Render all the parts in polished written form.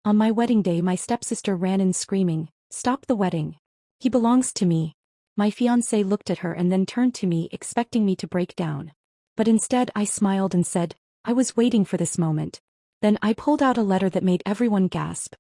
On my wedding day, my stepsister ran in screaming, "Stop the wedding. He belongs to me." My fiancé looked at her and then turned to me, expecting me to break down. But instead I smiled and said, "I was waiting for this moment." Then I pulled out a letter that made everyone gasp.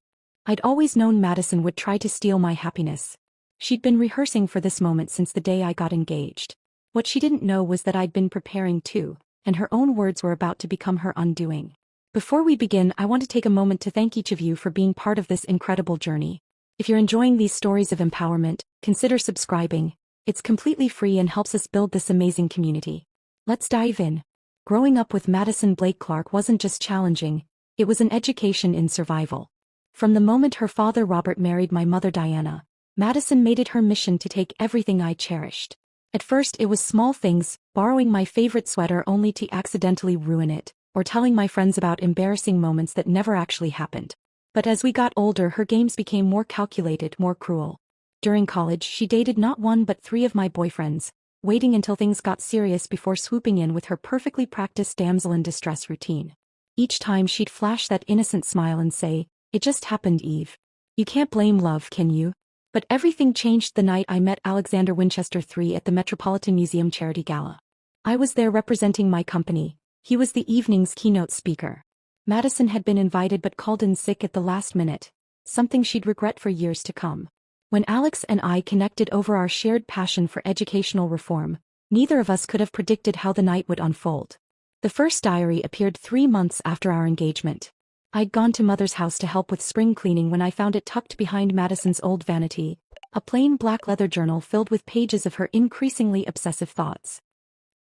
I'd always known Madison would try to steal my happiness. She'd been rehearsing for this moment since the day I got engaged. What she didn't know was that I'd been preparing too, and her own words were about to become her undoing. Before we begin, I want to take a moment to thank each of you for being part of this incredible journey. If you're enjoying these stories of empowerment, consider subscribing. It's completely free and helps us build this amazing community. Let's dive in. Growing up with Madison Blake Clark wasn't just challenging, it was an education in survival. From the moment her father Robert married my mother Diana, Madison made it her mission to take everything I cherished. At first it was small things, borrowing my favorite sweater only to accidentally ruin it, or telling my friends about embarrassing moments that never actually happened. But as we got older, her games became more calculated, more cruel. During college, she dated not one but 3 of my boyfriends, waiting until things got serious before swooping in with her perfectly practiced damsel in distress routine. Each time she'd flash that innocent smile and say, "It just happened, Eve. You can't blame love, can you?" But everything changed the night I met Alexander Winchester III at the Metropolitan Museum Charity Gala. I was there representing my company. He was the evening's keynote speaker. Madison had been invited but called in sick at the last minute, something she'd regret for years to come. When Alex and I connected over our shared passion for educational reform, neither of us could have predicted how the night would unfold. The first diary appeared 3 months after our engagement. I'd gone to Mother's house to help with spring cleaning when I found it tucked behind Madison's old vanity, a plain black leather journal filled with pages of her increasingly obsessive thoughts.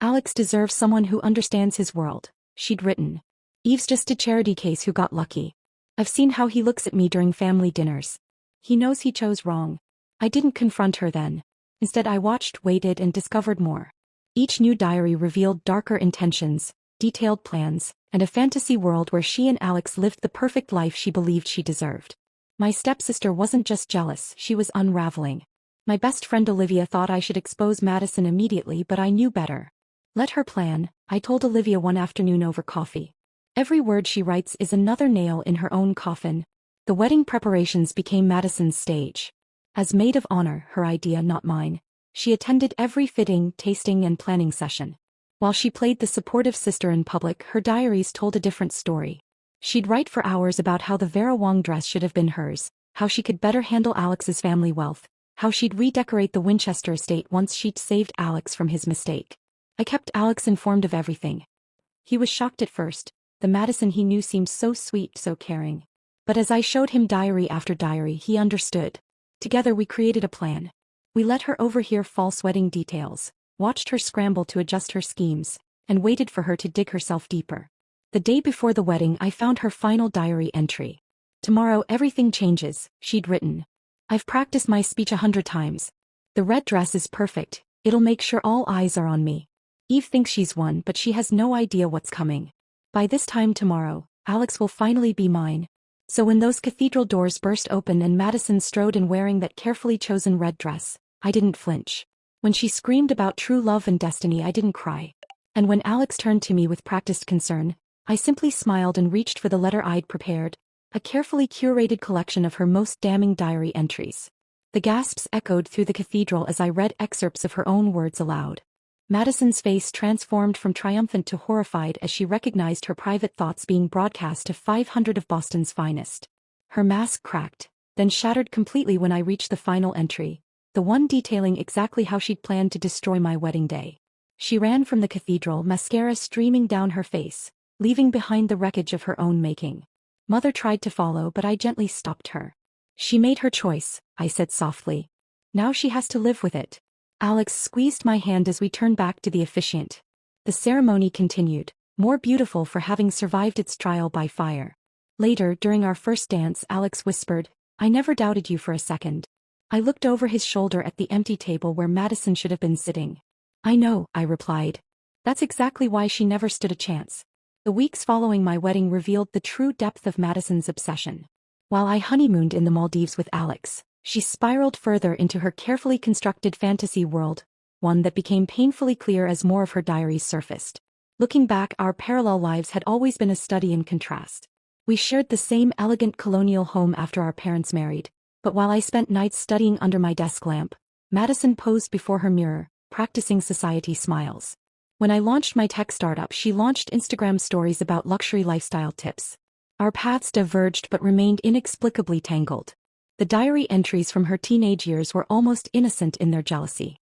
"Alex deserves someone who understands his world," she'd written. "Eve's just a charity case who got lucky. I've seen how he looks at me during family dinners. He knows he chose wrong." I didn't confront her then. Instead I watched, waited, and discovered more. Each new diary revealed darker intentions, detailed plans, and a fantasy world where she and Alex lived the perfect life she believed she deserved. My stepsister wasn't just jealous, she was unraveling. My best friend Olivia thought I should expose Madison immediately, but I knew better. "Let her plan," I told Olivia one afternoon over coffee. "Every word she writes is another nail in her own coffin." The wedding preparations became Madison's stage. As maid of honor, her idea not mine, she attended every fitting, tasting, and planning session. While she played the supportive sister in public, her diaries told a different story. She'd write for hours about how the Vera Wang dress should have been hers, how she could better handle Alex's family wealth, how she'd redecorate the Winchester estate once she'd saved Alex from his mistake. I kept Alex informed of everything. He was shocked at first. The Madison he knew seemed so sweet, so caring. But as I showed him diary after diary, he understood. Together we created a plan. We let her overhear false wedding details, watched her scramble to adjust her schemes, and waited for her to dig herself deeper. The day before the wedding I found her final diary entry. "Tomorrow everything changes," she'd written. "I've practiced my speech 100 times. The red dress is perfect, it'll make sure all eyes are on me. Eve thinks she's won, but she has no idea what's coming. By this time tomorrow, Alex will finally be mine." So when those cathedral doors burst open and Madison strode in wearing that carefully chosen red dress, I didn't flinch. When she screamed about true love and destiny, I didn't cry. And when Alex turned to me with practiced concern, I simply smiled and reached for the letter I'd prepared, a carefully curated collection of her most damning diary entries. The gasps echoed through the cathedral as I read excerpts of her own words aloud. Madison's face transformed from triumphant to horrified as she recognized her private thoughts being broadcast to 500 of Boston's finest. Her mask cracked, then shattered completely when I reached the final entry, the one detailing exactly how she'd planned to destroy my wedding day. She ran from the cathedral, mascara streaming down her face, leaving behind the wreckage of her own making. Mother tried to follow, but I gently stopped her. "She made her choice," I said softly. "Now she has to live with it." Alex squeezed my hand as we turned back to the officiant. The ceremony continued, more beautiful for having survived its trial by fire. Later, during our first dance, Alex whispered, "I never doubted you for a second." I looked over his shoulder at the empty table where Madison should have been sitting. "I know," I replied. "That's exactly why she never stood a chance." The weeks following my wedding revealed the true depth of Madison's obsession. While I honeymooned in the Maldives with Alex, she spiraled further into her carefully constructed fantasy world, one that became painfully clear as more of her diaries surfaced. Looking back, our parallel lives had always been a study in contrast. We shared the same elegant colonial home after our parents married, but while I spent nights studying under my desk lamp, Madison posed before her mirror, practicing society smiles. When I launched my tech startup, she launched Instagram stories about luxury lifestyle tips. Our paths diverged but remained inexplicably tangled. The diary entries from her teenage years were almost innocent in their jealousy.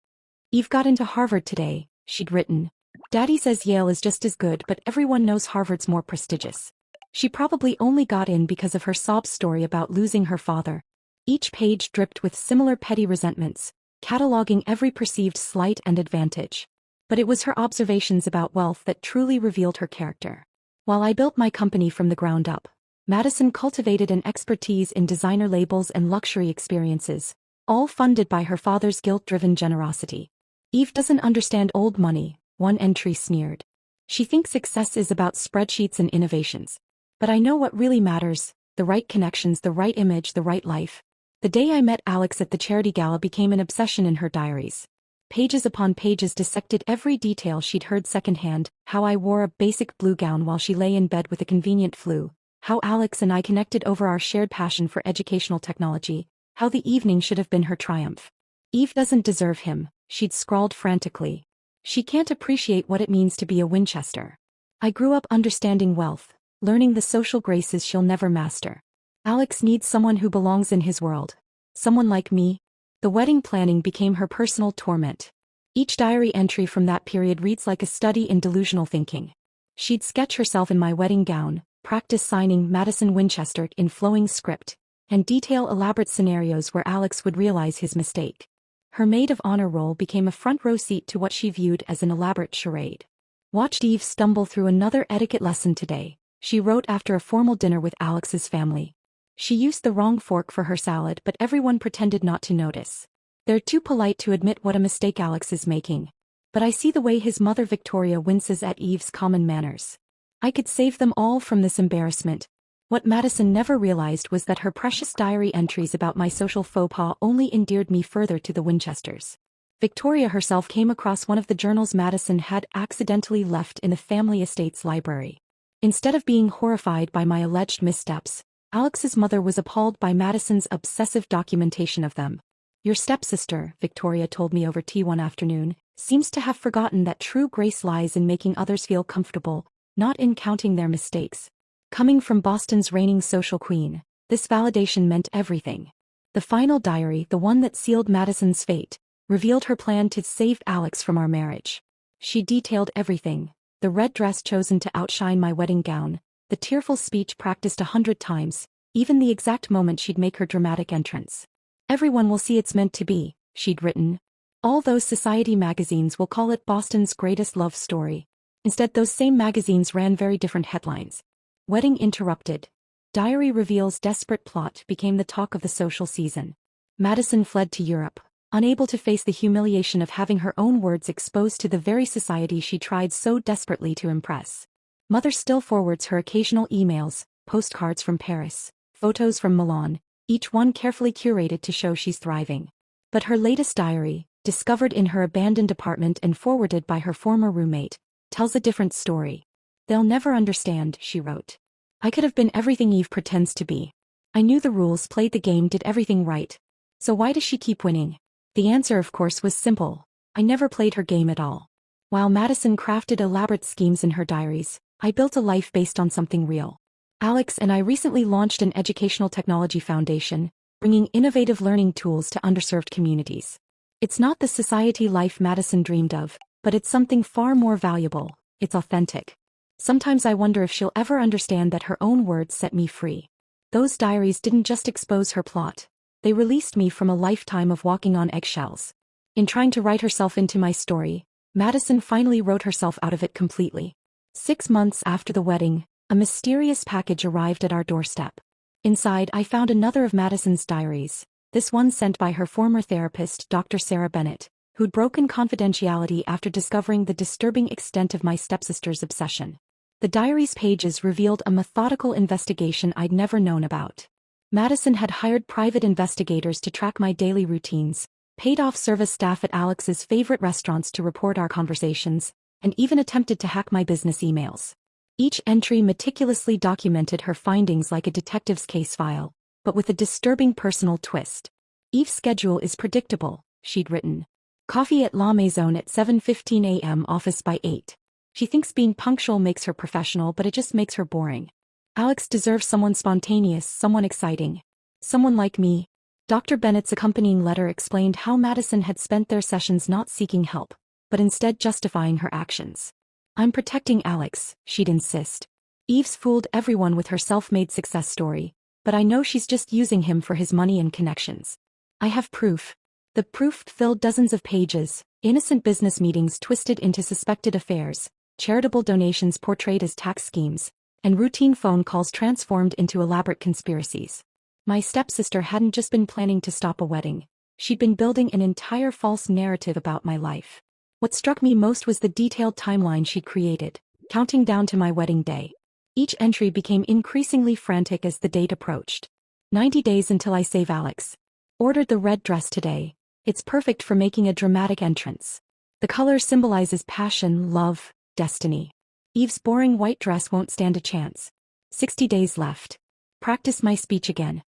"Eve got into Harvard today," she'd written. "Daddy says Yale is just as good, but everyone knows Harvard's more prestigious. She probably only got in because of her sob story about losing her father." Each page dripped with similar petty resentments, cataloging every perceived slight and advantage. But it was her observations about wealth that truly revealed her character. While I built my company from the ground up, Madison cultivated an expertise in designer labels and luxury experiences, all funded by her father's guilt-driven generosity. "Eve doesn't understand old money," one entry sneered. "She thinks success is about spreadsheets and innovations. But I know what really matters: the right connections, the right image, the right life." The day I met Alex at the charity gala became an obsession in her diaries. Pages upon pages dissected every detail she'd heard secondhand: how I wore a basic blue gown while she lay in bed with a convenient flu, how Alex and I connected over our shared passion for educational technology, how the evening should have been her triumph. "Eve doesn't deserve him," she'd scrawled frantically. "She can't appreciate what it means to be a Winchester. I grew up understanding wealth, learning the social graces she'll never master. Alex needs someone who belongs in his world. Someone like me." The wedding planning became her personal torment. Each diary entry from that period reads like a study in delusional thinking. She'd sketch herself in my wedding gown, practice signing Madison Winchester in flowing script, and detail elaborate scenarios where Alex would realize his mistake. Her maid of honor role became a front-row seat to what she viewed as an elaborate charade. "Watched Eve stumble through another etiquette lesson today," she wrote after a formal dinner with Alex's family. "She used the wrong fork for her salad, but everyone pretended not to notice. They're too polite to admit what a mistake Alex is making. But I see the way his mother Victoria winces at Eve's common manners. I could save them all from this embarrassment." What Madison never realized was that her precious diary entries about my social faux pas only endeared me further to the Winchesters. Victoria herself came across one of the journals Madison had accidentally left in the family estate's library. Instead of being horrified by my alleged missteps, Alex's mother was appalled by Madison's obsessive documentation of them. "Your stepsister," Victoria told me over tea one afternoon, "seems to have forgotten that true grace lies in making others feel comfortable, not in counting their mistakes." Coming from Boston's reigning social queen, this validation meant everything. The final diary, the one that sealed Madison's fate, revealed her plan to save Alex from our marriage. She detailed everything: the red dress chosen to outshine my wedding gown, the tearful speech practiced 100 times, even the exact moment she'd make her dramatic entrance. "Everyone will see it's meant to be," she'd written. "All those society magazines will call it Boston's greatest love story." Instead, those same magazines ran very different headlines. "Wedding interrupted. Diary reveals desperate plot" became the talk of the social season. Madison fled to Europe, unable to face the humiliation of having her own words exposed to the very society she tried so desperately to impress. Mother still forwards her occasional emails, postcards from Paris, photos from Milan, each one carefully curated to show she's thriving. But her latest diary, discovered in her abandoned apartment and forwarded by her former roommate, tells a different story. "They'll never understand," she wrote. "I could have been everything Eve pretends to be. I knew the rules, played the game, did everything right. So why does she keep winning?" The answer, of course, was simple: I never played her game at all. While Madison crafted elaborate schemes in her diaries, I built a life based on something real. Alex and I recently launched an educational technology foundation, bringing innovative learning tools to underserved communities. It's not the society life Madison dreamed of, but it's something far more valuable. It's authentic. Sometimes I wonder if she'll ever understand that her own words set me free. Those diaries didn't just expose her plot. They released me from a lifetime of walking on eggshells. In trying to write herself into my story, Madison finally wrote herself out of it completely. 6 months after the wedding, a mysterious package arrived at our doorstep. Inside, I found another of Madison's diaries, this one sent by her former therapist, Dr. Sarah Bennett, who'd broken confidentiality after discovering the disturbing extent of my stepsister's obsession. The diary's pages revealed a methodical investigation I'd never known about. Madison had hired private investigators to track my daily routines, paid off service staff at Alex's favorite restaurants to report our conversations, and even attempted to hack my business emails. Each entry meticulously documented her findings like a detective's case file, but with a disturbing personal twist. Eve's schedule is predictable, she'd written. Coffee at La Maison at 7:15 a.m. office by 8. She thinks being punctual makes her professional, but it just makes her boring. Alex deserves someone spontaneous, someone exciting. Someone like me. Dr. Bennett's accompanying letter explained how Madison had spent their sessions not seeking help, but instead justifying her actions. I'm protecting Alex, she'd insist. Eve's fooled everyone with her self-made success story, but I know she's just using him for his money and connections. I have proof. The proof filled dozens of pages, innocent business meetings twisted into suspected affairs, charitable donations portrayed as tax schemes, and routine phone calls transformed into elaborate conspiracies. My stepsister hadn't just been planning to stop a wedding, she'd been building an entire false narrative about my life. What struck me most was the detailed timeline she'd created, counting down to my wedding day. Each entry became increasingly frantic as the date approached. 90 days until I save Alex. Ordered the red dress today. It's perfect for making a dramatic entrance. The color symbolizes passion, love, destiny. Eve's boring white dress won't stand a chance. 60 days left. Practice my speech again.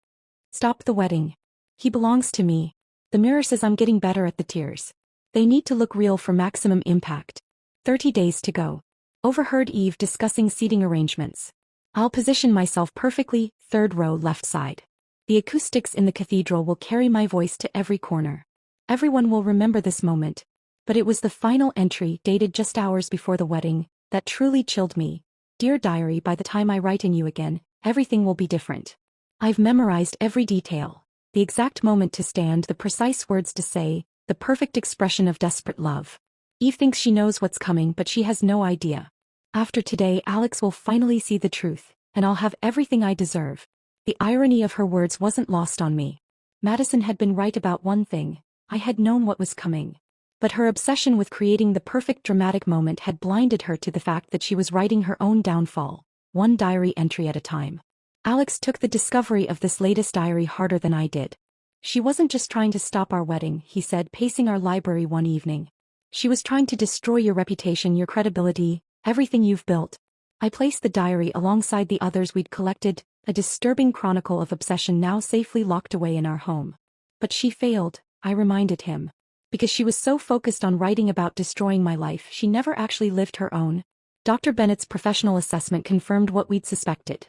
Stop the wedding. He belongs to me. The mirror says I'm getting better at the tears. They need to look real for maximum impact. 30 days to go. Overheard Eve discussing seating arrangements. I'll position myself perfectly, third row left side. The acoustics in the cathedral will carry my voice to every corner. Everyone will remember this moment. But it was the final entry, dated just hours before the wedding, that truly chilled me. Dear diary, by the time I write in you again, everything will be different. I've memorized every detail. The exact moment to stand, the precise words to say, the perfect expression of desperate love. Eve thinks she knows what's coming, but she has no idea. After today, Alex will finally see the truth, and I'll have everything I deserve. The irony of her words wasn't lost on me. Madison had been right about one thing. I had known what was coming. But her obsession with creating the perfect dramatic moment had blinded her to the fact that she was writing her own downfall, one diary entry at a time. Alex took the discovery of this latest diary harder than I did. She wasn't just trying to stop our wedding, he said, pacing our library one evening. She was trying to destroy your reputation, your credibility, everything you've built. I placed the diary alongside the others we'd collected, a disturbing chronicle of obsession now safely locked away in our home. But she failed, I reminded him. Because she was so focused on writing about destroying my life, she never actually lived her own. Dr. Bennett's professional assessment confirmed what we'd suspected.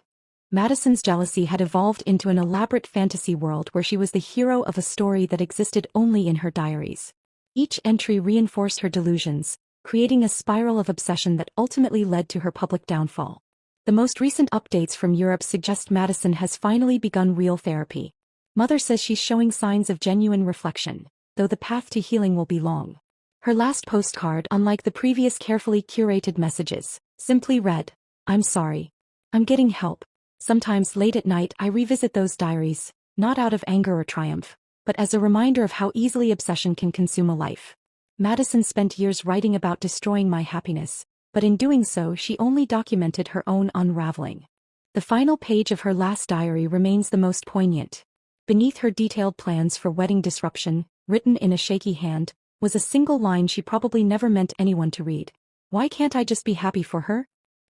Madison's jealousy had evolved into an elaborate fantasy world where she was the hero of a story that existed only in her diaries. Each entry reinforced her delusions, creating a spiral of obsession that ultimately led to her public downfall. The most recent updates from Europe suggest Madison has finally begun real therapy. Mother says she's showing signs of genuine reflection, though the path to healing will be long. Her last postcard, unlike the previous carefully curated messages, simply read, "I'm sorry. I'm getting help." Sometimes late at night I revisit those diaries, not out of anger or triumph, but as a reminder of how easily obsession can consume a life. Madison spent years writing about destroying my happiness, but in doing so she only documented her own unraveling. The final page of her last diary remains the most poignant. Beneath her detailed plans for wedding disruption, written in a shaky hand, was a single line she probably never meant anyone to read. Why can't I just be happy for her?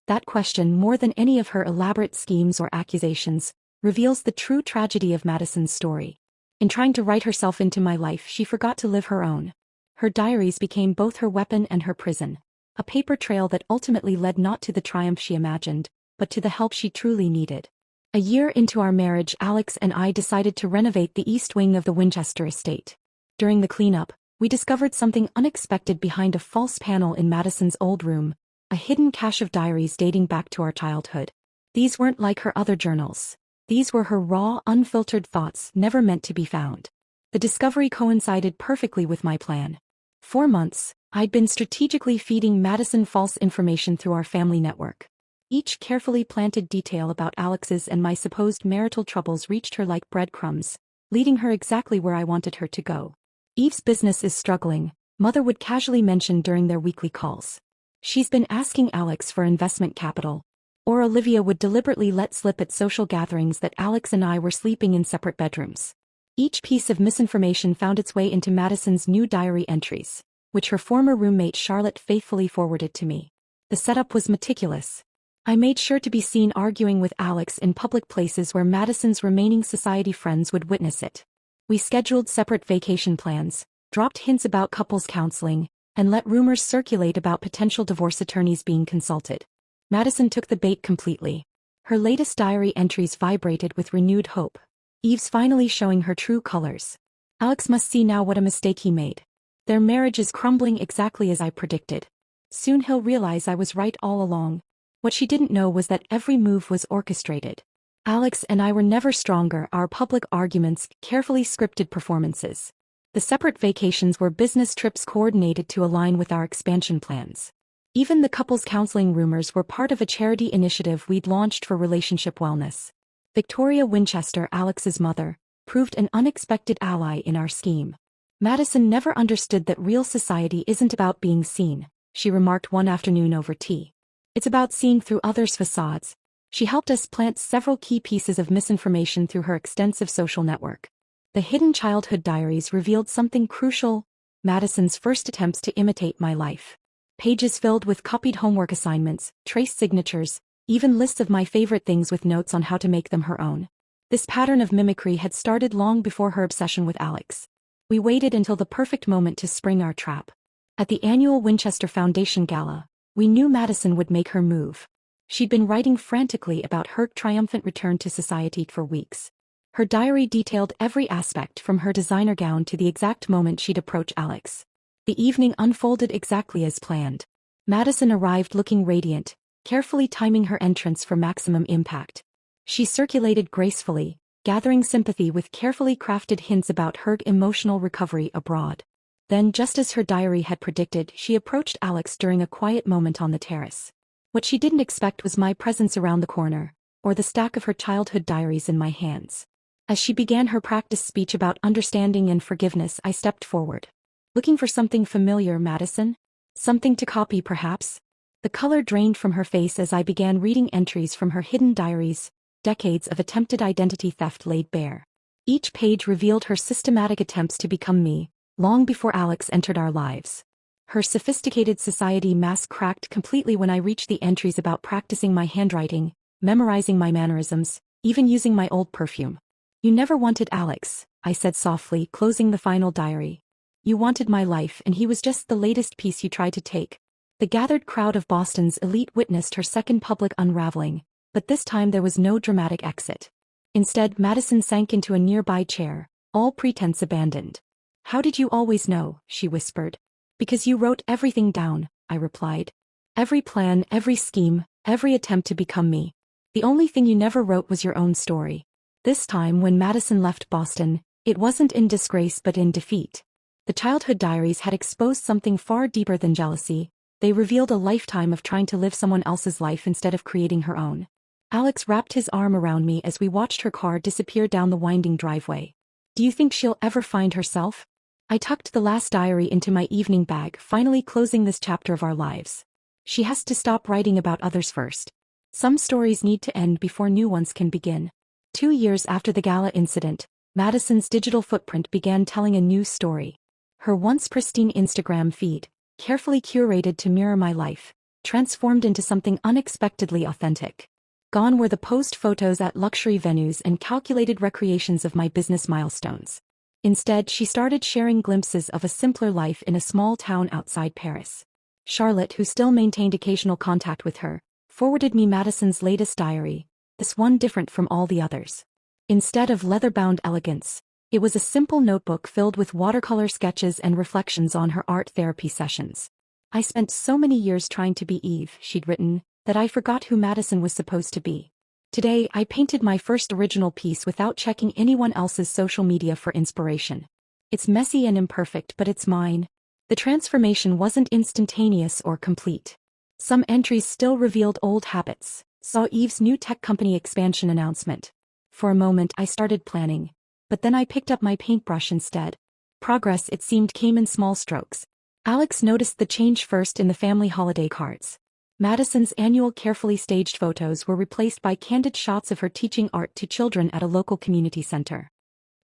That question, more than any of her elaborate schemes or accusations, reveals the true tragedy of Madison's story. In trying to write herself into my life, she forgot to live her own. Her diaries became both her weapon and her prison, a paper trail that ultimately led not to the triumph she imagined, but to the help she truly needed. A year into our marriage, Alex and I decided to renovate the east wing of the Winchester estate. During the cleanup, we discovered something unexpected behind a false panel in Madison's old room, a hidden cache of diaries dating back to our childhood. These weren't like her other journals. These were her raw, unfiltered thoughts, never meant to be found. The discovery coincided perfectly with my plan. For months, I'd been strategically feeding Madison false information through our family network. Each carefully planted detail about Alex's and my supposed marital troubles reached her like breadcrumbs, leading her exactly where I wanted her to go. Eve's business is struggling, Mother would casually mention during their weekly calls. She's been asking Alex for investment capital. Or Olivia would deliberately let slip at social gatherings that Alex and I were sleeping in separate bedrooms. Each piece of misinformation found its way into Madison's new diary entries, which her former roommate Charlotte faithfully forwarded to me. The setup was meticulous. I made sure to be seen arguing with Alex in public places where Madison's remaining society friends would witness it. We scheduled separate vacation plans, dropped hints about couples counseling, and let rumors circulate about potential divorce attorneys being consulted. Madison took the bait completely. Her latest diary entries vibrated with renewed hope. Eve's finally showing her true colors. Alex must see now what a mistake he made. Their marriage is crumbling exactly as I predicted. Soon he'll realize I was right all along. What she didn't know was that every move was orchestrated. Alex and I were never stronger, our public arguments, carefully scripted performances. The separate vacations were business trips coordinated to align with our expansion plans. Even the couples counseling rumors were part of a charity initiative we'd launched for relationship wellness. Victoria Winchester, Alex's mother, proved an unexpected ally in our scheme. Madison never understood that real society isn't about being seen, she remarked one afternoon over tea. It's about seeing through others' facades. She helped us plant several key pieces of misinformation through her extensive social network. The hidden childhood diaries revealed something crucial: Madison's first attempts to imitate my life. Pages filled with copied homework assignments, traced signatures, even lists of my favorite things with notes on how to make them her own. This pattern of mimicry had started long before her obsession with Alex. We waited until the perfect moment to spring our trap. At the annual Winchester Foundation Gala, we knew Madison would make her move. She'd been writing frantically about her triumphant return to society for weeks. Her diary detailed every aspect from her designer gown to the exact moment she'd approach Alex. The evening unfolded exactly as planned. Madison arrived looking radiant, carefully timing her entrance for maximum impact. She circulated gracefully, gathering sympathy with carefully crafted hints about her emotional recovery abroad. Then, just as her diary had predicted, she approached Alex during a quiet moment on the terrace. What she didn't expect was my presence around the corner, or the stack of her childhood diaries in my hands. As she began her practice speech about understanding and forgiveness, I stepped forward. Looking for something familiar, Madison? Something to copy, perhaps? The color drained from her face as I began reading entries from her hidden diaries, decades of attempted identity theft laid bare. Each page revealed her systematic attempts to become me, long before Alex entered our lives. Her sophisticated society mask cracked completely when I reached the entries about practicing my handwriting, memorizing my mannerisms, even using my old perfume. You never wanted Alex, I said softly, closing the final diary. You wanted my life, and he was just the latest piece you tried to take. The gathered crowd of Boston's elite witnessed her second public unraveling, but this time there was no dramatic exit. Instead, Madison sank into a nearby chair, all pretense abandoned. How did you always know? She whispered. Because you wrote everything down, I replied. Every plan, every scheme, every attempt to become me. The only thing you never wrote was your own story. This time, when Madison left Boston, it wasn't in disgrace but in defeat. The childhood diaries had exposed something far deeper than jealousy. They revealed a lifetime of trying to live someone else's life instead of creating her own. Alex wrapped his arm around me as we watched her car disappear down the winding driveway. Do you think she'll ever find herself? I tucked the last diary into my evening bag, finally closing this chapter of our lives. She has to stop writing about others first. Some stories need to end before new ones can begin. 2 years after the gala incident, Madison's digital footprint began telling a new story. Her once pristine Instagram feed, carefully curated to mirror my life, transformed into something unexpectedly authentic. Gone were the posed photos at luxury venues and calculated recreations of my business milestones. Instead, she started sharing glimpses of a simpler life in a small town outside Paris. Charlotte, who still maintained occasional contact with her, forwarded me Madison's latest diary, this one different from all the others. Instead of leather-bound elegance, it was a simple notebook filled with watercolor sketches and reflections on her art therapy sessions. I spent so many years trying to be Eve, she'd written, that I forgot who Madison was supposed to be. Today, I painted my first original piece without checking anyone else's social media for inspiration. It's messy and imperfect, but it's mine. The transformation wasn't instantaneous or complete. Some entries still revealed old habits. Saw Eve's new tech company expansion announcement. For a moment I started planning, but then I picked up my paintbrush instead. Progress, it seemed, came in small strokes. Alex noticed the change first in the family holiday cards. Madison's annual carefully staged photos were replaced by candid shots of her teaching art to children at a local community center.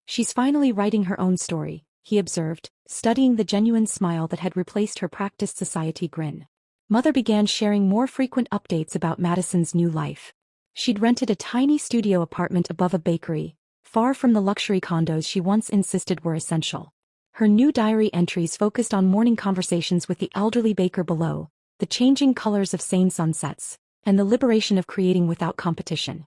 She's finally writing her own story, he observed, studying the genuine smile that had replaced her practiced society grin. Mother began sharing more frequent updates about Madison's new life. She'd rented a tiny studio apartment above a bakery, far from the luxury condos she once insisted were essential. Her new diary entries focused on morning conversations with the elderly baker below, the changing colors of sane sunsets, and the liberation of creating without competition.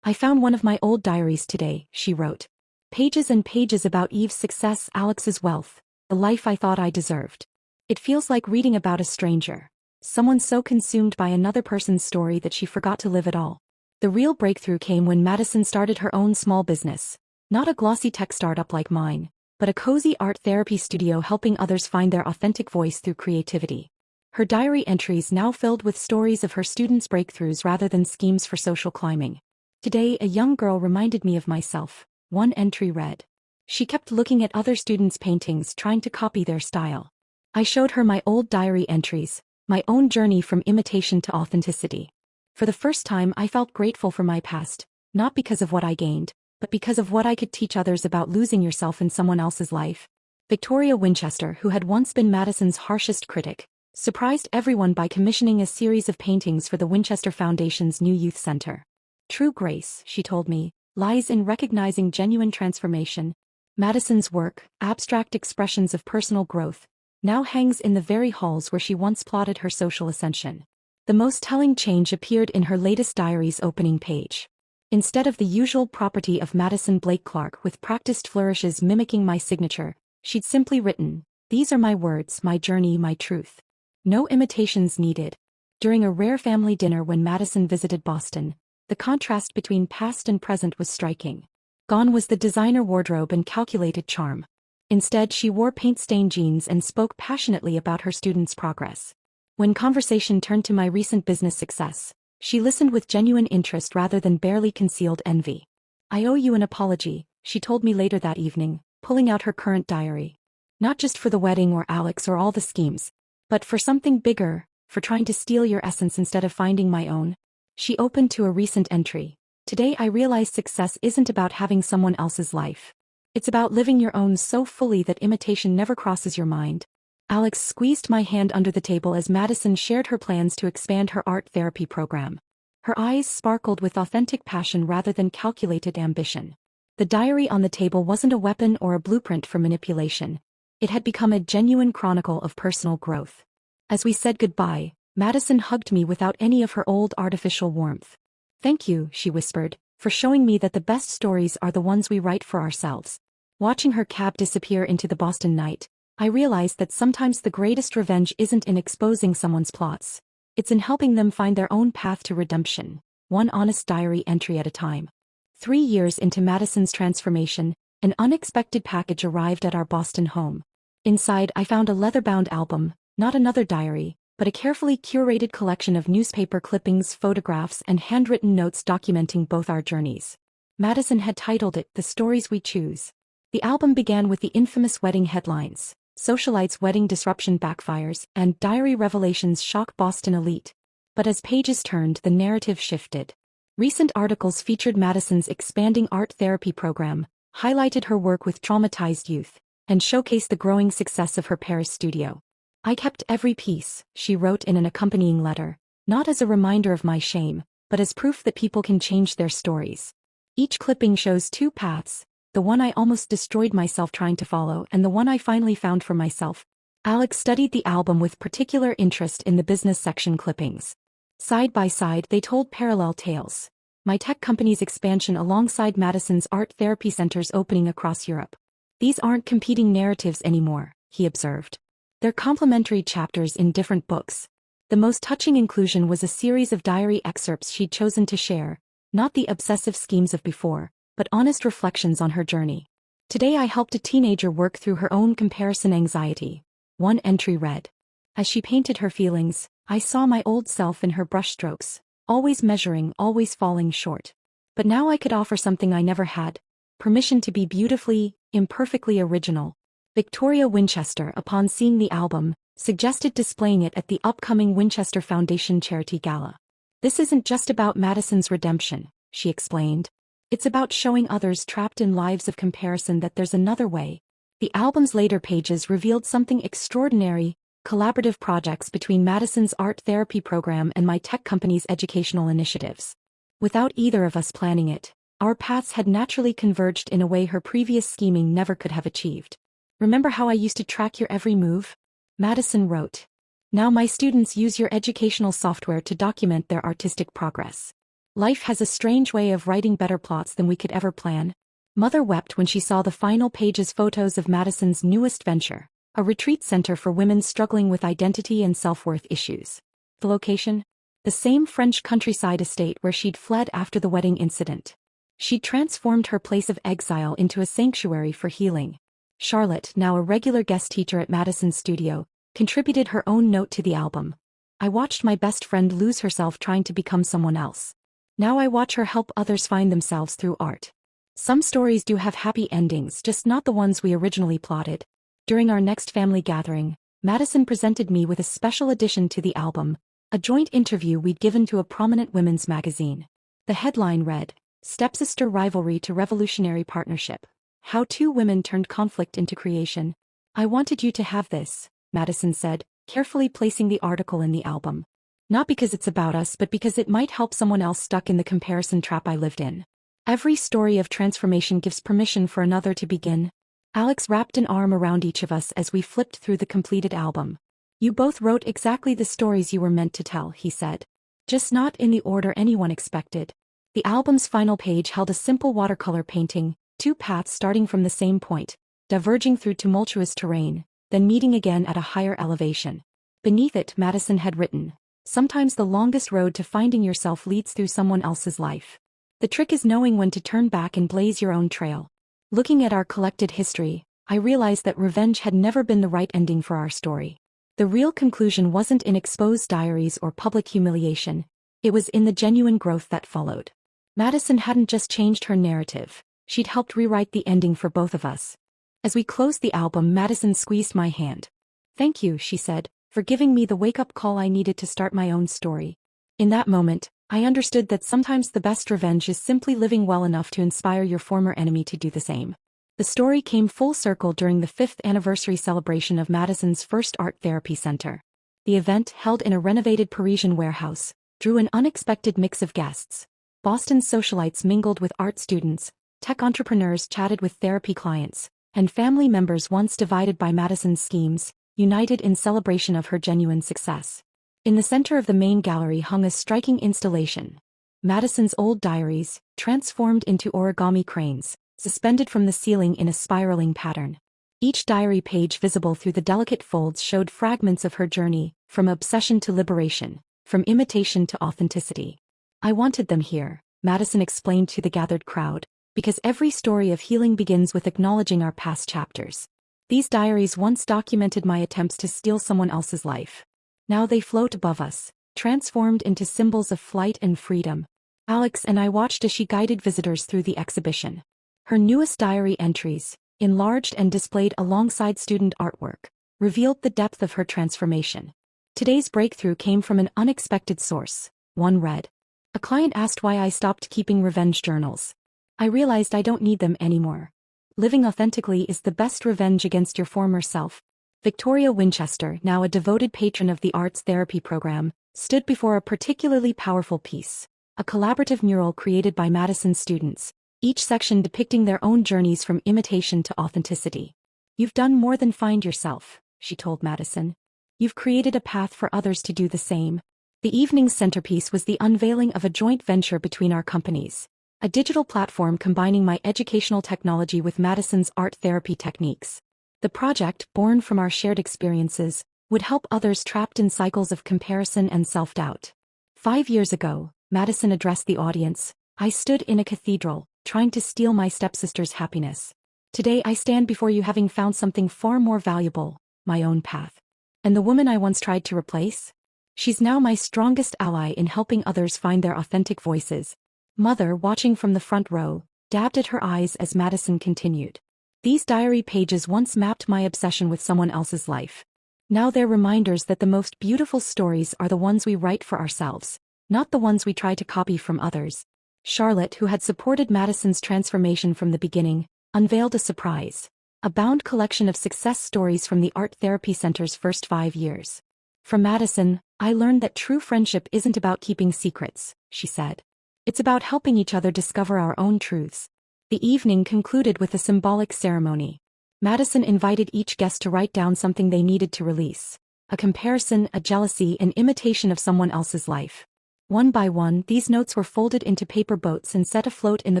I found one of my old diaries today, she wrote. Pages and pages about Eve's success, Alex's wealth, the life I thought I deserved. It feels like reading about a stranger. Someone so consumed by another person's story that she forgot to live at all. The real breakthrough came when Madison started her own small business. Not a glossy tech startup like mine, but a cozy art therapy studio helping others find their authentic voice through creativity. Her diary entries now filled with stories of her students' breakthroughs rather than schemes for social climbing. Today, a young girl reminded me of myself. One entry read. She kept looking at other students' paintings, trying to copy their style. I showed her my old diary entries, my own journey from imitation to authenticity. For the first time, I felt grateful for my past, not because of what I gained, but because of what I could teach others about losing yourself in someone else's life. Victoria Winchester, who had once been Madison's harshest critic, surprised everyone by commissioning a series of paintings for the Winchester Foundation's new youth center. True grace, she told me, lies in recognizing genuine transformation. Madison's work, abstract expressions of personal growth, now hangs in the very halls where she once plotted her social ascension. The most telling change appeared in her latest diary's opening page. Instead of the usual property of Madison Blake Clark with practiced flourishes mimicking my signature, she'd simply written, "These are my words, my journey, my truth. No imitations needed." During a rare family dinner when Madison visited Boston, the contrast between past and present was striking. Gone was the designer wardrobe and calculated charm. Instead, she wore paint-stained jeans and spoke passionately about her students' progress. When conversation turned to my recent business success, she listened with genuine interest rather than barely concealed envy. "I owe you an apology," she told me later that evening, pulling out her current diary. "Not just for the wedding or Alex or all the schemes, but for something bigger, for trying to steal your essence instead of finding my own." She opened to a recent entry. "Today I realize success isn't about having someone else's life. It's about living your own so fully that imitation never crosses your mind." Alex squeezed my hand under the table as Madison shared her plans to expand her art therapy program. Her eyes sparkled with authentic passion rather than calculated ambition. The diary on the table wasn't a weapon or a blueprint for manipulation. It had become a genuine chronicle of personal growth. As we said goodbye, Madison hugged me without any of her old artificial warmth. "Thank you," she whispered, "for showing me that the best stories are the ones we write for ourselves." Watching her cab disappear into the Boston night, I realized that sometimes the greatest revenge isn't in exposing someone's plots. It's in helping them find their own path to redemption, one honest diary entry at a time. 3 years into Madison's transformation, an unexpected package arrived at our Boston home. Inside, I found a leather-bound album, not another diary, but a carefully curated collection of newspaper clippings, photographs, and handwritten notes documenting both our journeys. Madison had titled it "The Stories We Choose." The album began with the infamous wedding headlines: "Socialite's Wedding Disruption Backfires" and "Diary Revelations Shock Boston Elite." But as pages turned, the narrative shifted. Recent articles featured Madison's expanding art therapy program, highlighted her work with traumatized youth, and showcased the growing success of her Paris studio. "I kept every piece," she wrote in an accompanying letter, "not as a reminder of my shame, but as proof that people can change their stories." Each clipping shows 2 paths, the one I almost destroyed myself trying to follow and the one I finally found for myself. Alex studied the album with particular interest in the business section clippings. Side by side, they told parallel tales. My tech company's expansion alongside Madison's art therapy centers opening across Europe. "These aren't competing narratives anymore," he observed. "They're complementary chapters in different books." The most touching inclusion was a series of diary excerpts she'd chosen to share, not the obsessive schemes of before, but honest reflections on her journey. "Today I helped a teenager work through her own comparison anxiety," one entry read. "As she painted her feelings, I saw my old self in her brushstrokes, always measuring, always falling short. But now I could offer something I never had: permission to be beautifully, imperfectly original." Victoria Winchester, upon seeing the album, suggested displaying it at the upcoming Winchester Foundation Charity Gala. "This isn't just about Madison's redemption," she explained. "It's about showing others trapped in lives of comparison that there's another way." The album's later pages revealed something extraordinary. collaborative projects between Madison's art therapy program and my tech company's educational initiatives. Without either of us planning it, our paths had naturally converged in a way her previous scheming never could have achieved. Remember how I used to track your every move? Madison wrote. Now my students use your educational software to document their artistic progress. Life has a strange way of writing better plots than we could ever plan. Mother wept when she saw the final page's photos of Madison's newest venture, a retreat center for women struggling with identity and self-worth issues. The location? The same French countryside estate where she'd fled after the wedding incident. She'd transformed her place of exile into a sanctuary for healing. Charlotte, now a regular guest teacher at Madison's studio, contributed her own note to the album. I watched my best friend lose herself trying to become someone else. Now I watch her help others find themselves through art. Some stories do have happy endings, just not the ones we originally plotted. During our next family gathering, Madison presented me with a special addition to the album, a joint interview we'd given to a prominent women's magazine. The headline read, Stepsister Rivalry to Revolutionary Partnership. How two women turned conflict into creation. I wanted you to have this, Madison said, carefully placing the article in the album. Not because it's about us, but because it might help someone else stuck in the comparison trap I lived in. Every story of transformation gives permission for another to begin. Alex wrapped an arm around each of us as we flipped through the completed album. You both wrote exactly the stories you were meant to tell, he said. Just not in the order anyone expected. The album's final page held a simple watercolor painting, two paths starting from the same point, diverging through tumultuous terrain, then meeting again at a higher elevation. Beneath it, Madison had written, sometimes the longest road to finding yourself leads through someone else's life. The trick is knowing when to turn back and blaze your own trail. Looking at our collected history, I realized that revenge had never been the right ending for our story. The real conclusion wasn't in exposed diaries or public humiliation, it was in the genuine growth that followed. Madison hadn't just changed her narrative, she'd helped rewrite the ending for both of us. As we closed the album, Madison squeezed my hand. Thank you, she said, for giving me the wake-up call I needed to start my own story. In that moment, I understood that sometimes the best revenge is simply living well enough to inspire your former enemy to do the same. The story came full circle during the 5th anniversary celebration of Madison's first art therapy center. The event, held in a renovated Parisian warehouse, drew an unexpected mix of guests. Boston socialites mingled with art students, tech entrepreneurs chatted with therapy clients, and family members once divided by Madison's schemes, united in celebration of her genuine success. In the center of the main gallery hung a striking installation. Madison's old diaries, transformed into origami cranes, suspended from the ceiling in a spiraling pattern. Each diary page visible through the delicate folds showed fragments of her journey, from obsession to liberation, from imitation to authenticity. I wanted them here, Madison explained to the gathered crowd, because every story of healing begins with acknowledging our past chapters. These diaries once documented my attempts to steal someone else's life. Now they float above us, transformed into symbols of flight and freedom. Alex and I watched as she guided visitors through the exhibition. Her newest diary entries, enlarged and displayed alongside student artwork, revealed the depth of her transformation. Today's breakthrough came from an unexpected source, one read. A client asked why I stopped keeping revenge journals. I realized I don't need them anymore. Living authentically is the best revenge against your former self. Victoria Winchester, now a devoted patron of the arts therapy program, stood before a particularly powerful piece, a collaborative mural created by Madison's students, each section depicting their own journeys from imitation to authenticity. You've done more than find yourself, she told Madison. You've created a path for others to do the same. The evening's centerpiece was the unveiling of a joint venture between our companies, a digital platform combining my educational technology with Madison's art therapy techniques. The project, born from our shared experiences, would help others trapped in cycles of comparison and self-doubt. 5 years ago, Madison addressed the audience. I stood in a cathedral, trying to steal my stepsister's happiness. Today I stand before you having found something far more valuable, my own path. And the woman I once tried to replace? She's now my strongest ally in helping others find their authentic voices. Mother, watching from the front row, dabbed at her eyes as Madison continued. These diary pages once mapped my obsession with someone else's life. Now they're reminders that the most beautiful stories are the ones we write for ourselves, not the ones we try to copy from others. Charlotte, who had supported Madison's transformation from the beginning, unveiled a surprise. a bound collection of success stories from the Art Therapy Center's first 5 years. From Madison, I learned that true friendship isn't about keeping secrets, she said. It's about helping each other discover our own truths. The evening concluded with a symbolic ceremony. Madison invited each guest to write down something they needed to release. A comparison, a jealousy, an imitation of someone else's life. One by one, these notes were folded into paper boats and set afloat in the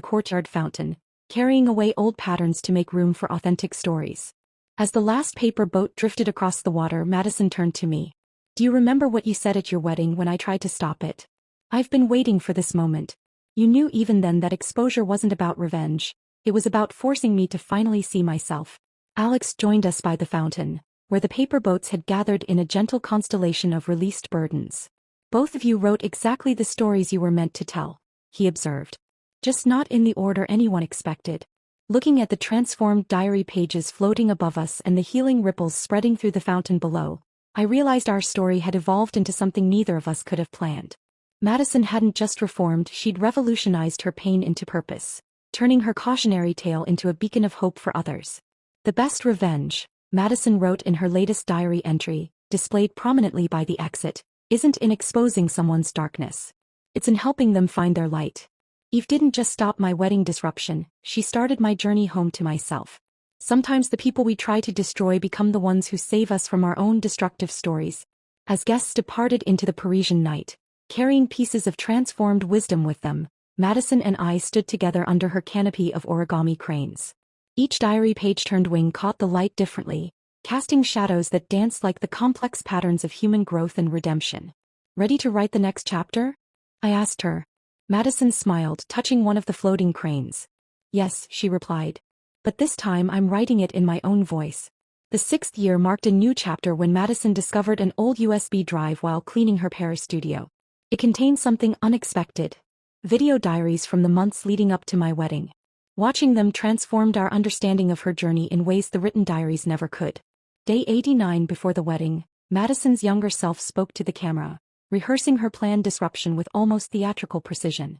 courtyard fountain, carrying away old patterns to make room for authentic stories. As the last paper boat drifted across the water, Madison turned to me. Do you remember what you said at your wedding when I tried to stop it? I've been waiting for this moment. You knew even then that exposure wasn't about revenge. It was about forcing me to finally see myself. Alex joined us by the fountain, where the paper boats had gathered in a gentle constellation of released burdens. Both of you wrote exactly the stories you were meant to tell, he observed. Just not in the order anyone expected. Looking at the transformed diary pages floating above us and the healing ripples spreading through the fountain below, I realized our story had evolved into something neither of us could have planned. Madison hadn't just reformed, she'd revolutionized her pain into purpose, turning her cautionary tale into a beacon of hope for others. The best revenge, Madison wrote in her latest diary entry, displayed prominently by the exit, isn't in exposing someone's darkness. It's in helping them find their light. Eve didn't just stop my wedding disruption, she started my journey home to myself. Sometimes the people we try to destroy become the ones who save us from our own destructive stories. As guests departed into the Parisian night, carrying pieces of transformed wisdom with them, Madison and I stood together under her canopy of origami cranes. Each diary page-turned wing caught the light differently, casting shadows that danced like the complex patterns of human growth and redemption. Ready to write the next chapter? I asked her. Madison smiled, touching one of the floating cranes. Yes, she replied. But this time I'm writing it in my own voice. The 6th year marked a new chapter when Madison discovered an old USB drive while cleaning her Paris studio. It contained something unexpected. Video diaries from the months leading up to my wedding. Watching them transformed our understanding of her journey in ways the written diaries never could. Day 89 before the wedding, Madison's younger self spoke to the camera, rehearsing her planned disruption with almost theatrical precision.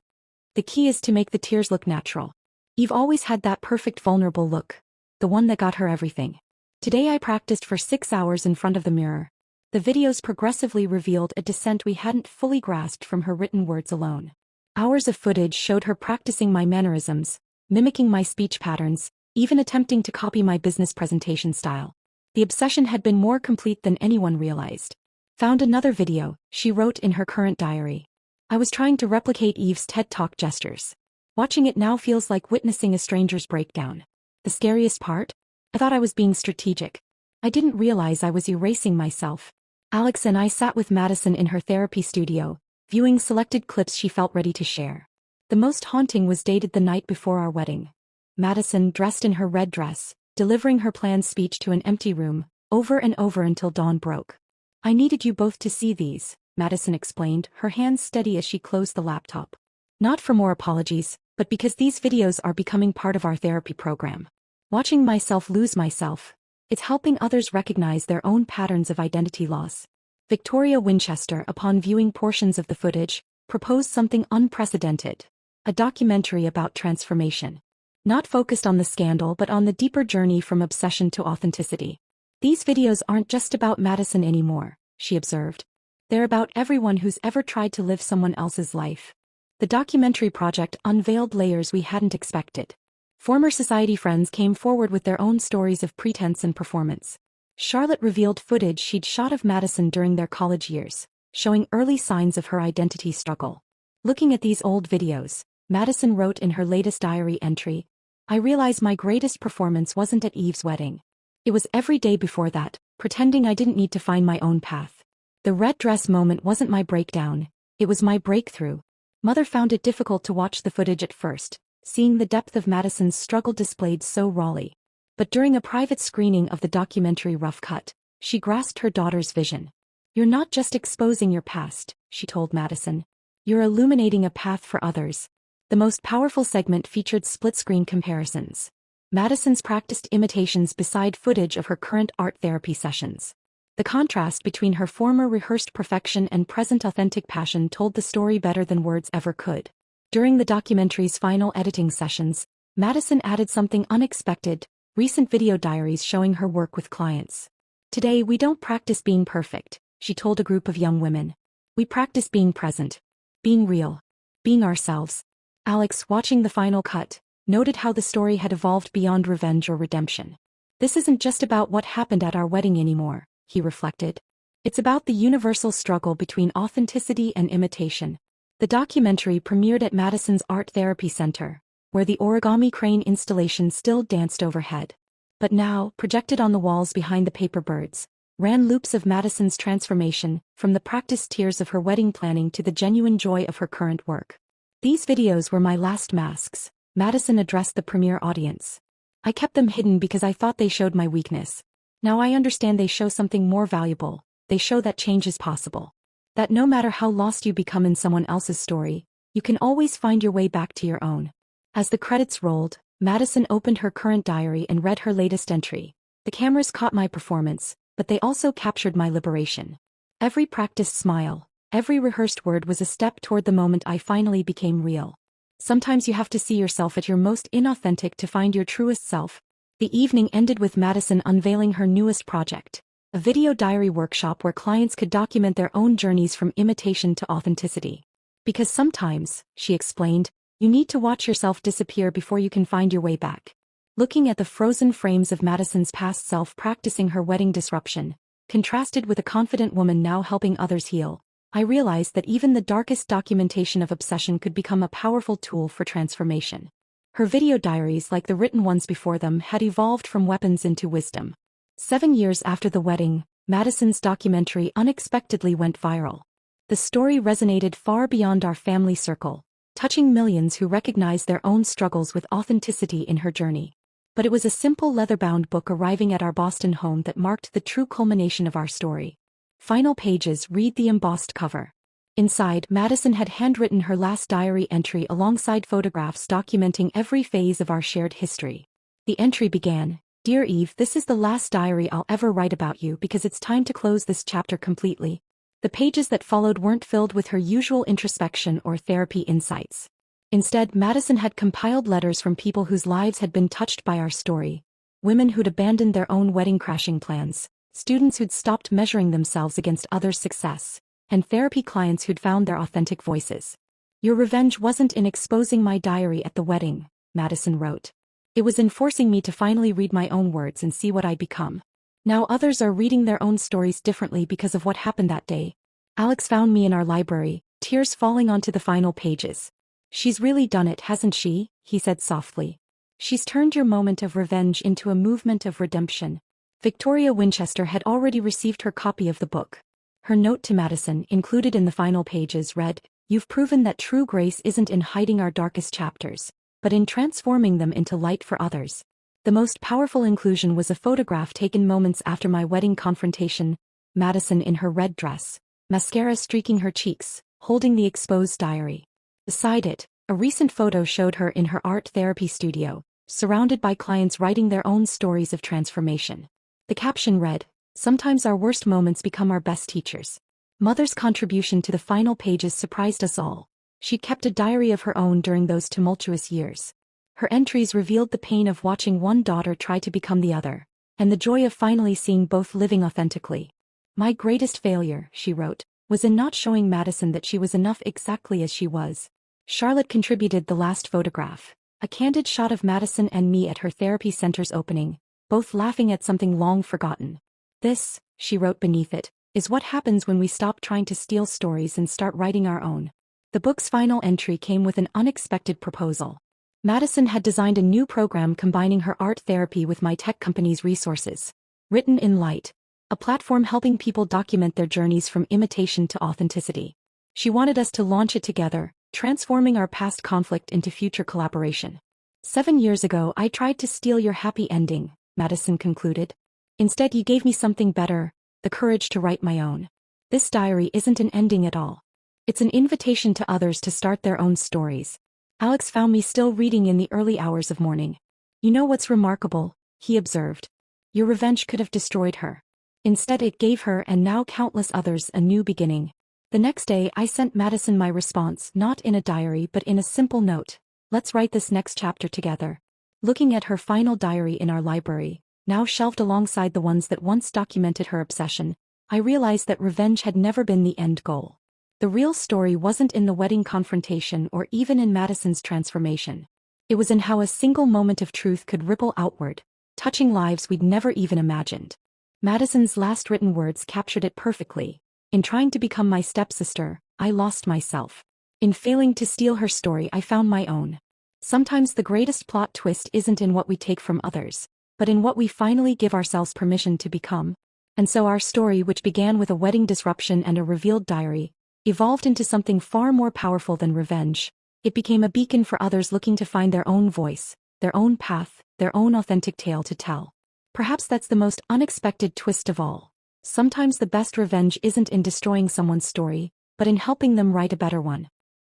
The key is to make the tears look natural. Eve always had that perfect vulnerable look, the one that got her everything. Today I practiced for 6 hours in front of the mirror. The videos progressively revealed a descent we hadn't fully grasped from her written words alone. Hours of footage showed her practicing my mannerisms, mimicking my speech patterns, even attempting to copy my business presentation style. The obsession had been more complete than anyone realized. Found another video, she wrote in her current diary. I was trying to replicate Eve's TED Talk gestures. Watching it now feels like witnessing a stranger's breakdown. The scariest part? I thought I was being strategic. I didn't realize I was erasing myself. Alex and I sat with Madison in her therapy studio, viewing selected clips she felt ready to share. The most haunting was dated the night before our wedding. Madison, dressed in her red dress, delivering her planned speech to an empty room, over and over until dawn broke. I needed you both to see these, Madison explained, her hands steady as she closed the laptop. Not for more apologies, but because these videos are becoming part of our therapy program. Watching myself lose myself, it's helping others recognize their own patterns of identity loss. Victoria Winchester, upon viewing portions of the footage, proposed something unprecedented. A documentary about transformation. Not focused on the scandal but on the deeper journey from obsession to authenticity. These videos aren't just about Madison anymore, she observed. They're about everyone who's ever tried to live someone else's life. The documentary project unveiled layers we hadn't expected. Former society friends came forward with their own stories of pretense and performance. Charlotte revealed footage she'd shot of Madison during their college years, showing early signs of her identity struggle. Looking at these old videos, Madison wrote in her latest diary entry, I realized my greatest performance wasn't at Eve's wedding. It was every day before that, pretending I didn't need to find my own path. The red dress moment wasn't my breakdown, it was my breakthrough. Mother found it difficult to watch the footage at first, seeing the depth of Madison's struggle displayed so rawly. But during a private screening of the documentary Rough Cut, she grasped her daughter's vision. You're not just exposing your past, she told Madison. You're illuminating a path for others. The most powerful segment featured split-screen comparisons. Madison's practiced imitations beside footage of her current art therapy sessions. The contrast between her former rehearsed perfection and present authentic passion told the story better than words ever could. During the documentary's final editing sessions, Madison added something unexpected, recent video diaries showing her work with clients. Today we don't practice being perfect, she told a group of young women. We practice being present, being real, being ourselves. Alex, watching the final cut, noted how the story had evolved beyond revenge or redemption. This isn't just about what happened at our wedding anymore, he reflected. It's about the universal struggle between authenticity and imitation. The documentary premiered at Madison's Art Therapy Center, where the origami crane installation still danced overhead. But now, projected on the walls behind the paper birds, ran loops of Madison's transformation, from the practiced tears of her wedding planning to the genuine joy of her current work. These videos were my last masks, Madison addressed the premiere audience. I kept them hidden because I thought they showed my weakness. Now I understand they show something more valuable. They show that change is possible. That no matter how lost you become in someone else's story, you can always find your way back to your own. As the credits rolled, Madison opened her current diary and read her latest entry. The cameras caught my performance, but they also captured my liberation. Every practiced smile, every rehearsed word was a step toward the moment I finally became real. Sometimes you have to see yourself at your most inauthentic to find your truest self. The evening ended with Madison unveiling her newest project, a video diary workshop where clients could document their own journeys from imitation to authenticity. Because sometimes, she explained, you need to watch yourself disappear before you can find your way back. Looking at the frozen frames of Madison's past self practicing her wedding disruption, contrasted with a confident woman now helping others heal, I realized that even the darkest documentation of obsession could become a powerful tool for transformation. Her video diaries, like the written ones before them, had evolved from weapons into wisdom. 7 years after the wedding, Madison's documentary unexpectedly went viral. The story resonated far beyond our family circle, touching millions who recognized their own struggles with authenticity in her journey. But it was a simple leather-bound book arriving at our Boston home that marked the true culmination of our story. Final pages read the embossed cover. Inside, Madison had handwritten her last diary entry alongside photographs documenting every phase of our shared history. The entry began, "Dear Eve, this is the last diary I'll ever write about you because it's time to close this chapter completely." The pages that followed weren't filled with her usual introspection or therapy insights. Instead, Madison had compiled letters from people whose lives had been touched by our story. Women who'd abandoned their own wedding crashing plans, students who'd stopped measuring themselves against others' success, and therapy clients who'd found their authentic voices. "Your revenge wasn't in exposing my diary at the wedding," Madison wrote. "It was in forcing me to finally read my own words and see what I'd become. Now others are reading their own stories differently because of what happened that day." Alex found me in our library, tears falling onto the final pages. "She's really done it, hasn't she?" he said softly. "She's turned your moment of revenge into a movement of redemption." Victoria Winchester had already received her copy of the book. Her note to Madison, included in the final pages, read, "You've proven that true grace isn't in hiding our darkest chapters, but in transforming them into light for others." The most powerful inclusion was a photograph taken moments after my wedding confrontation, Madison in her red dress, mascara streaking her cheeks, holding the exposed diary. Beside it, a recent photo showed her in her art therapy studio, surrounded by clients writing their own stories of transformation. The caption read, "Sometimes our worst moments become our best teachers." Mother's contribution to the final pages surprised us all. She kept a diary of her own during those tumultuous years. Her entries revealed the pain of watching one daughter try to become the other, and the joy of finally seeing both living authentically. "My greatest failure," she wrote, "was in not showing Madison that she was enough exactly as she was." Charlotte contributed the last photograph, a candid shot of Madison and me at her therapy center's opening, both laughing at something long forgotten. "This," she wrote beneath it, "is what happens when we stop trying to steal stories and start writing our own." The book's final entry came with an unexpected proposal. Madison had designed a new program combining her art therapy with my tech company's resources. Written in Light, a platform helping people document their journeys from imitation to authenticity. She wanted us to launch it together, transforming our past conflict into future collaboration. "7 years ago I tried to steal your happy ending," Madison concluded. "Instead you gave me something better, the courage to write my own. This diary isn't an ending at all. It's an invitation to others to start their own stories." Alex found me still reading in the early hours of morning. "You know what's remarkable?" he observed. "Your revenge could have destroyed her. Instead it gave her and now countless others a new beginning." The next day I sent Madison my response, not in a diary but in a simple note. "Let's write this next chapter together." looking at her final diary in our library, now shelved alongside the ones that once documented her obsession, I realized that revenge had never been the end goal. The real story wasn't in the wedding confrontation or even in Madison's transformation. It was in how a single moment of truth could ripple outward, touching lives we'd never even imagined. Madison's last written words captured it perfectly. In trying to become my stepsister, I lost myself. In failing to steal her story, I found my own. Sometimes the greatest plot twist isn't in what we take from others, but in what we finally give ourselves permission to become. And so our story, which began with a wedding disruption and a revealed diary, evolved into something far more powerful than revenge. It became a beacon for others looking to find their own voice, their own path, their own authentic tale to tell. Perhaps that's the most unexpected twist of all. Sometimes the best revenge isn't in destroying someone's story, but in helping them write a better one.